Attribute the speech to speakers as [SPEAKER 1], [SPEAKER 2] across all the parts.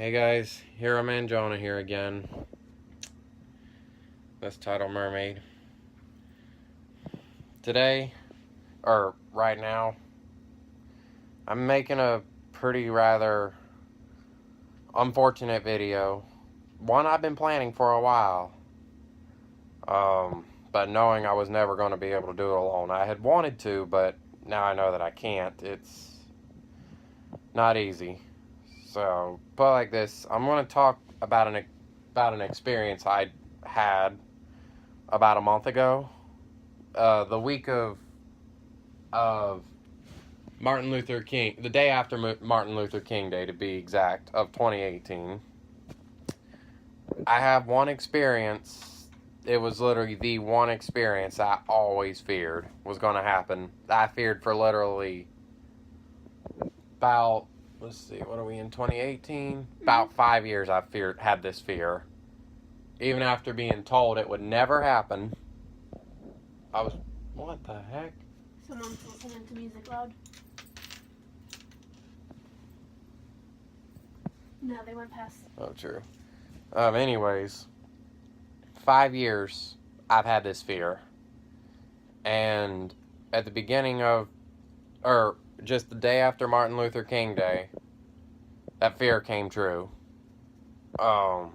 [SPEAKER 1] Hey guys, Hero Man Jonah here again. This Tidal Mermaid. Today, or right now, I'm making a pretty rather unfortunate video. One I've been planning for a while. But knowing I was never going to be able to do it alone. I had wanted to, but now I know that I can't. It's not easy. So, put it like this, I'm going to talk about an experience I had about a month ago, the week of Martin Luther King, the day after Martin Luther King Day, to be exact, of 2018. I have one experience. It was literally the one experience I always feared was going to happen. I feared for literally about, let's see, what are we in, 2018? About 5 years I had this fear. Even after being told it would never happen. What the heck?
[SPEAKER 2] Someone's listening to music loud. No, they went past.
[SPEAKER 1] Oh, true. Anyways, 5 years I've had this fear. And at the beginning of, or just the day after Martin Luther King Day, that fear came true.
[SPEAKER 2] Sorry.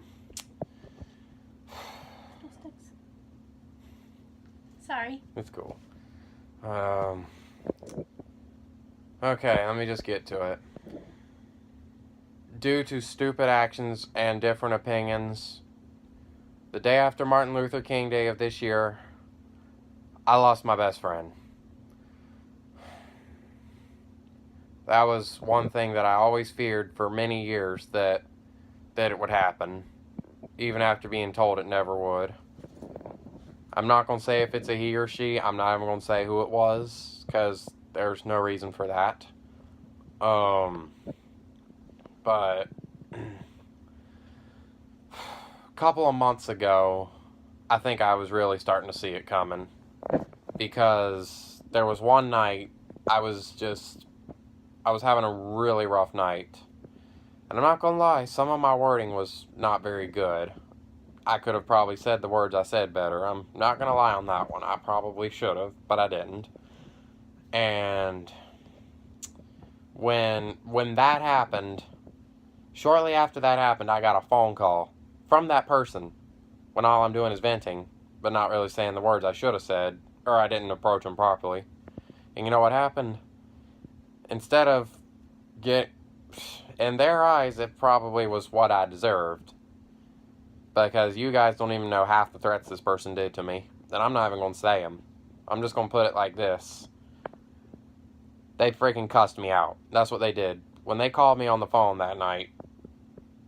[SPEAKER 1] It's cool. Okay, let me just get to it. Due to stupid actions and different opinions, the day after Martin Luther King Day of this year, I lost my best friend. That was one thing that I always feared for many years, that it would happen, even after being told it never would. I'm not going to say if it's a he or she. I'm not even going to say who it was, because there's no reason for that. But a couple of months ago, I think I was really starting to see it coming, because there was one night I was having a really rough night. And I'm not going to lie, some of my wording was not very good. I could have probably said the words I said better. I'm not going to lie on that one. I probably should have, but I didn't. And when that happened, shortly after that happened, I got a phone call from that person when all I'm doing is venting, but not really saying the words I should have said, or I didn't approach them properly. And you know what happened? Instead of in their eyes, it probably was what I deserved. Because you guys don't even know half the threats this person did to me. And I'm not even going to say them. I'm just going to put it like this. They freaking cussed me out. That's what they did. When they called me on the phone that night,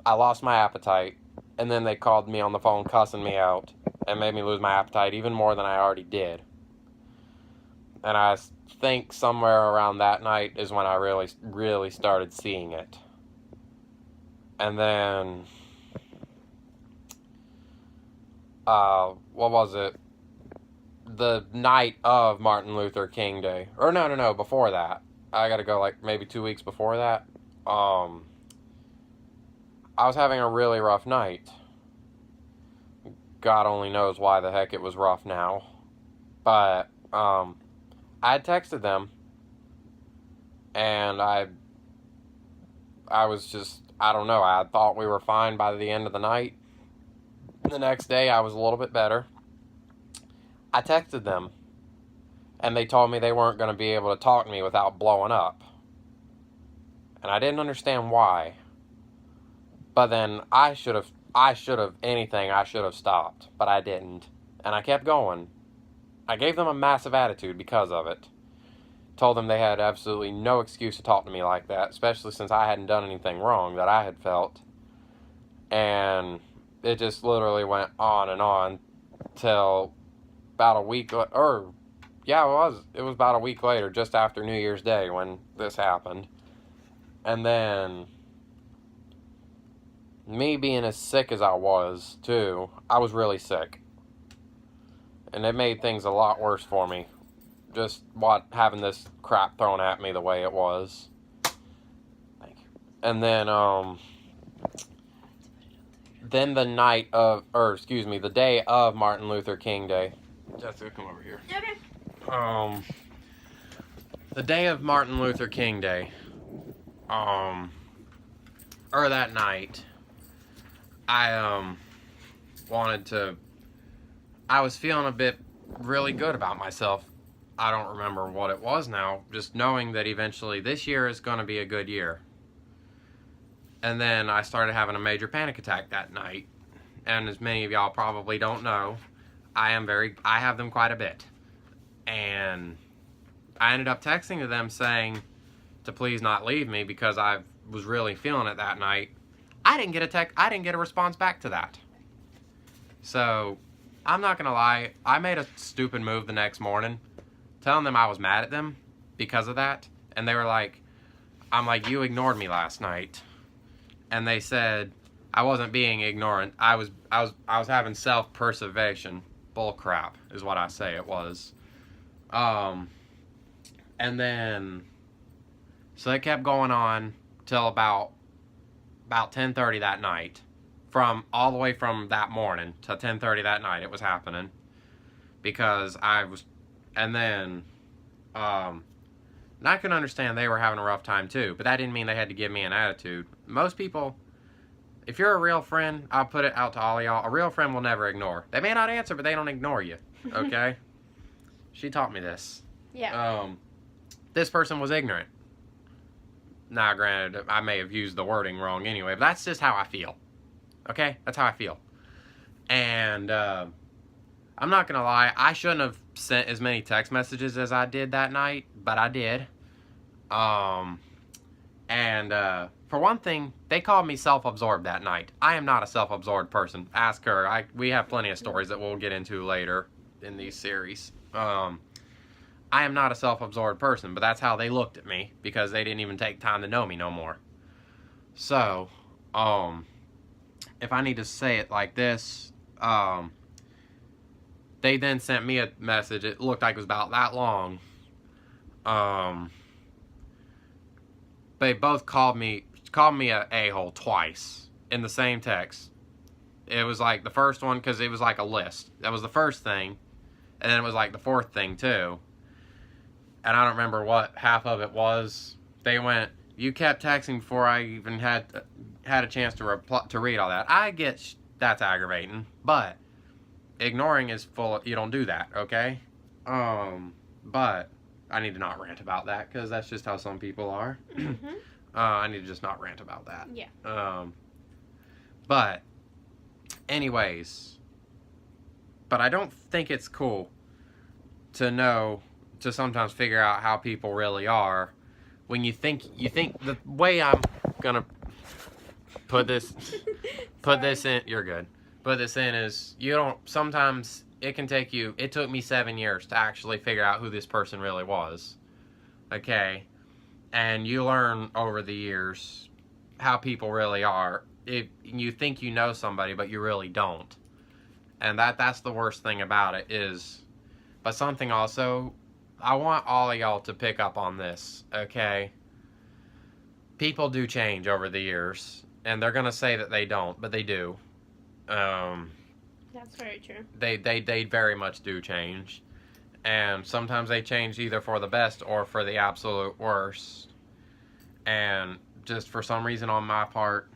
[SPEAKER 1] I lost my appetite. And then they called me on the phone cussing me out and made me lose my appetite even more than I already did. And I think somewhere around that night is when I really started seeing it. And then, what was it? The night of Martin Luther King Day. Or no, before that. I gotta go like maybe 2 weeks before that. I was having a really rough night. God only knows why the heck it was rough now. But, I had texted them. And I was just, I don't know, I thought we were fine by the end of the night. The next day, I was a little bit better. I texted them, and they told me they weren't going to be able to talk to me without blowing up. And I didn't understand why. But then I should have stopped, but I didn't. And I kept going. I gave them a massive attitude because of it. Told them they had absolutely no excuse to talk to me like that, especially since I hadn't done anything wrong that I had felt. And it just literally went on till about a week, it was about a week later, just after New Year's Day, when this happened. And then, me being as sick as I was, too, I was really sick. And it made things a lot worse for me. Just having this crap thrown at me the way it was. Thank you. And then, then the the day of Martin Luther King Day. Jessica, come over here.
[SPEAKER 2] Okay.
[SPEAKER 1] The day of Martin Luther King Day, or that night, I was feeling a bit really good about myself. I don't remember what it was now, just knowing that eventually this year is going to be a good year. And then I started having a major panic attack that night. And as many of y'all probably don't know, I have them quite a bit. And I ended up texting to them saying to please not leave me because I was really feeling it that night. I didn't get a response back to that. So, I'm not gonna lie, I made a stupid move the next morning, telling them I was mad at them because of that. And they were like, I'm like, you ignored me last night. And they said I wasn't being ignorant. I was having self-preservation. Bull crap is what I say it was. And then so it kept going on till about 10:30 that night. All the way from that morning to 10:30 that night it was happening. Because and I can understand they were having a rough time too, but that didn't mean they had to give me an attitude. Most people, if you're a real friend, I'll put it out to all of y'all, a real friend will never ignore. They may not answer, but they don't ignore you, okay? She taught me this.
[SPEAKER 2] Yeah.
[SPEAKER 1] This person was ignorant. Now, granted, I may have used the wording wrong anyway, but that's just how I feel. Okay? That's how I feel. And, I'm not gonna lie, I shouldn't have sent as many text messages as I did that night, but I did. For one thing, they called me self-absorbed that night. I am not a self-absorbed person. Ask her. We have plenty of stories that we'll get into later in these series. I am not a self-absorbed person, but that's how they looked at me because they didn't even take time to know me no more. So, if I need to say it like this, they then sent me a message. It looked like it was about that long. They both called me a a-hole twice in the same text. It was like the first one because it was like a list. That was the first thing, and then it was like the fourth thing too. And I don't remember what half of it was. They went, "You kept texting before I even had a chance to read all that." I get that's aggravating, but ignoring is you don't do that, okay? But I need to not rant about that because that's just how some people are.
[SPEAKER 2] Mm-hmm.
[SPEAKER 1] I need to just not rant about that.
[SPEAKER 2] Yeah.
[SPEAKER 1] But anyways, but I don't think it's cool to sometimes figure out how people really are when you think the way I'm gonna put this in, you're good. Put this in is sometimes it took me 7 years to actually figure out who this person really was. Okay? And you learn over the years how people really are. If you think you know somebody, but you really don't. And that's the worst thing about it is, but something also, I want all of y'all to pick up on this, okay? People do change over the years, and they're gonna say that they don't, but they do.
[SPEAKER 2] That's very true.
[SPEAKER 1] They very much do change. And sometimes they change either for the best or for the absolute worst. And just for some reason on my part,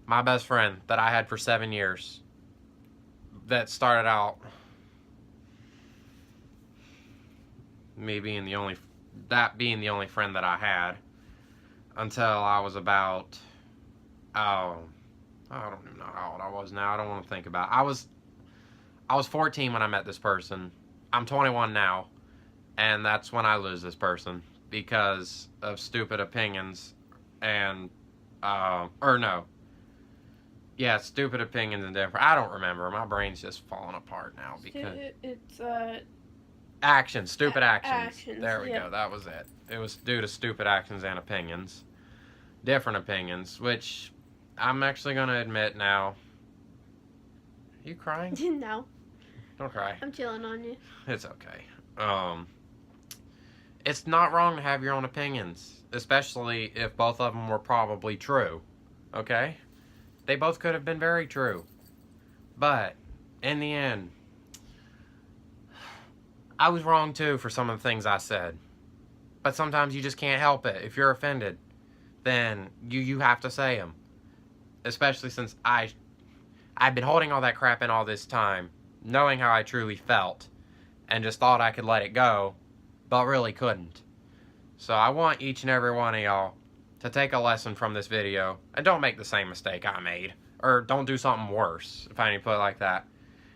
[SPEAKER 1] my best friend that I had for 7 years, that started out being the only friend that I had until I was about, I don't even know how old I was now. I don't want to think about it. I was 14 when I met this person. I'm 21 now, and that's when I lose this person because of stupid opinions and stupid opinions and different. I don't remember. My brain's just falling apart now because
[SPEAKER 2] it's
[SPEAKER 1] actions, stupid actions.
[SPEAKER 2] Actions.
[SPEAKER 1] There we go. That was it. It was due to stupid actions and opinions, different opinions, which I'm actually gonna admit now. Are you crying?
[SPEAKER 2] No.
[SPEAKER 1] Don't cry.
[SPEAKER 2] I'm chilling on you.
[SPEAKER 1] It's okay. It's not wrong to have your own opinions, especially if both of them were probably true. Okay? They both could have been very true. But, in the end, I was wrong too for some of the things I said. But sometimes you just can't help it. If you're offended, then you have to say them. Especially since I've been holding all that crap in all this time, knowing how I truly felt, and just thought I could let it go, but really couldn't. So I want each and every one of y'all to take a lesson from this video, and don't make the same mistake I made. Or don't do something worse, if I need to put it like that.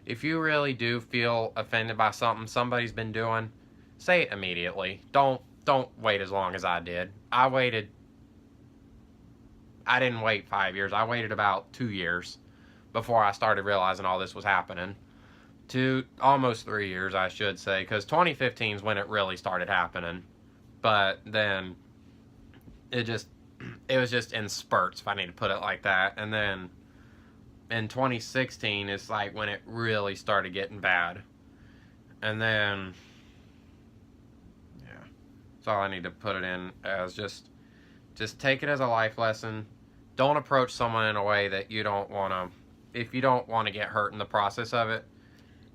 [SPEAKER 1] If you really do feel offended by something somebody's been doing, say it immediately. Don't wait as long as I did. I didn't wait 5 years. I waited about 2 years before I started realizing all this was happening. Almost 3 years, I should say, because 2015 is when it really started happening. But then it was just in spurts, if I need to put it like that. And then in 2016 is like when it really started getting bad. And then, yeah, that's all I need to put it in as. Just take it as a life lesson. Don't approach someone in a way that you don't want to, if you don't want to get hurt in the process of it.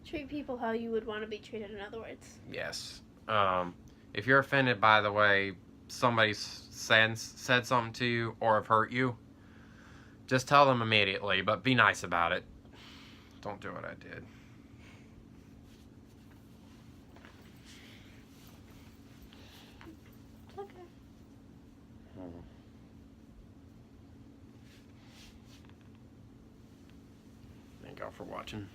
[SPEAKER 2] Treat people how you would want to be treated, in other words.
[SPEAKER 1] Yes. If you're offended by the way somebody said something to you or have hurt you, just tell them immediately, but be nice about it. Don't do what I did.
[SPEAKER 2] Okay.
[SPEAKER 1] Thank y'all for watching.